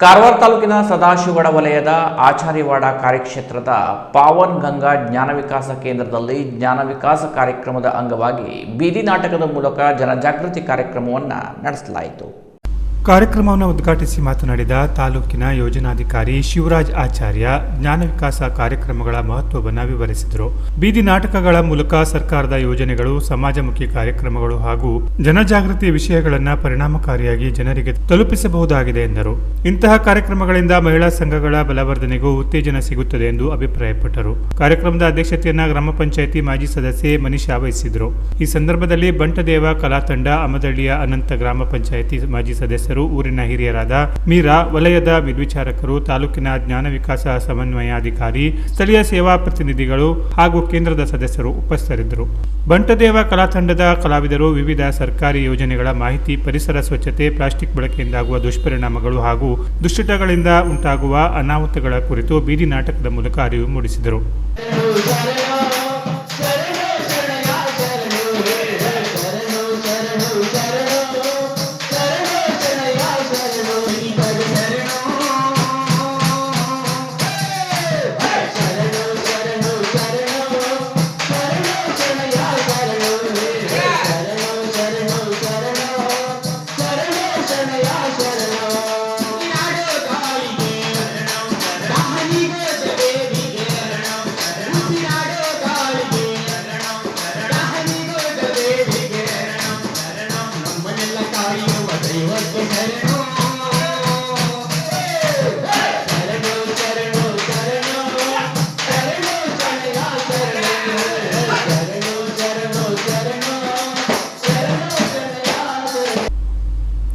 ಕಾರವಾರ ತಾಲೂಕಿನ ಸದಾಶಿವಗಡ ವಲಯದ ಆಚಾರ್ಯವಾಡ ಕಾರ್ಯಕ್ಷೇತ್ರದ ಪಾವನ್ ಗಂಗಾ ಜ್ಞಾನ ವಿಕಾಸ ಕೇಂದ್ರದಲ್ಲಿ ಜ್ಞಾನ ವಿಕಾಸ ಕಾರ್ಯಕ್ರಮದ ಅಂಗವಾಗಿ ಬೀದಿ ನಾಟಕದ ಮೂಲಕ ಜನಜಾಗೃತಿ ಕಾರ್ಯಕ್ರಮವನ್ನು ನಡೆಸಲಾಯಿತು. ಕಾರ್ಯಕ್ರಮವನ್ನು ಉದ್ಘಾಟಿಸಿ ಮಾತನಾಡಿದ ತಾಲೂಕಿನ ಯೋಜನಾಧಿಕಾರಿ ಶಿವರಾಜ್ ಆಚಾರ್ಯ ಜ್ಞಾನ ವಿಕಾಸ ಕಾರ್ಯಕ್ರಮಗಳ ಮಹತ್ವವನ್ನು ವಿವರಿಸಿದರು. ಬೀದಿ ನಾಟಕಗಳ ಮೂಲಕ ಸರ್ಕಾರದ ಯೋಜನೆಗಳು, ಸಮಾಜಮುಖಿ ಕಾರ್ಯಕ್ರಮಗಳು ಹಾಗೂ ಜನಜಾಗೃತಿ ವಿಷಯಗಳನ್ನು ಪರಿಣಾಮಕಾರಿಯಾಗಿ ಜನರಿಗೆ ತಲುಪಿಸಬಹುದಾಗಿದೆ ಎಂದರು. ಇಂತಹ ಕಾರ್ಯಕ್ರಮಗಳಿಂದ ಮಹಿಳಾ ಸಂಘಗಳ ಬಲವರ್ಧನೆಗೂ ಉತ್ತೇಜನ ಸಿಗುತ್ತದೆ ಎಂದು ಅಭಿಪ್ರಾಯಪಟ್ಟರು. ಕಾರ್ಯಕ್ರಮದ ಅಧ್ಯಕ್ಷತೆಯನ್ನು ಗ್ರಾಮ ಪಂಚಾಯಿತಿ ಮಾಜಿ ಸದಸ್ಯೆ ಮನಿಷಾ ವಹಿಸಿದರು. ಈ ಸಂದರ್ಭದಲ್ಲಿ ಬಂಟದೇವ ಕಲಾ ತಂಡ, ಅಮದಳ್ಳಿಯ ಅನಂತ ಗ್ರಾಮ ಪಂಚಾಯಿತಿ ಮಾಜಿ ಸದಸ್ಯರು, ಊರಿನ ಹಿರಿಯರಾದ ಮೀರಾ, ವಲಯದ ಮೇಲ್ವಿಚಾರಕರು, ತಾಲೂಕಿನ ಜ್ಞಾನ ವಿಕಾಸ ಸಮನ್ವಯಾಧಿಕಾರಿ, ಸ್ಥಳೀಯ ಸೇವಾ ಪ್ರತಿನಿಧಿಗಳು ಹಾಗೂ ಕೇಂದ್ರದ ಸದಸ್ಯರು ಉಪಸ್ಥಿತರಿದ್ದರು. ಬಂಟದೇವ ಕಲಾ ತಂಡದ ಕಲಾವಿದರು ವಿವಿಧ ಸರ್ಕಾರಿ ಯೋಜನೆಗಳ ಮಾಹಿತಿ, ಪರಿಸರ ಸ್ವಚ್ಛತೆ, ಪ್ಲಾಸ್ಟಿಕ್ ಬಳಕೆಯಿಂದಾಗುವ ದುಷ್ಪರಿಣಾಮಗಳು ಹಾಗೂ ದುಶ್ಚಟಗಳಿಂದ ಉಂಟಾಗುವ ಅನಾಹುತಗಳ ಕುರಿತು ಬೀದಿ ನಾಟಕದ ಮೂಲಕ ಅರಿವು ಮೂಡಿಸಿದರು.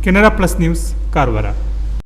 Canara plus news, Karwar.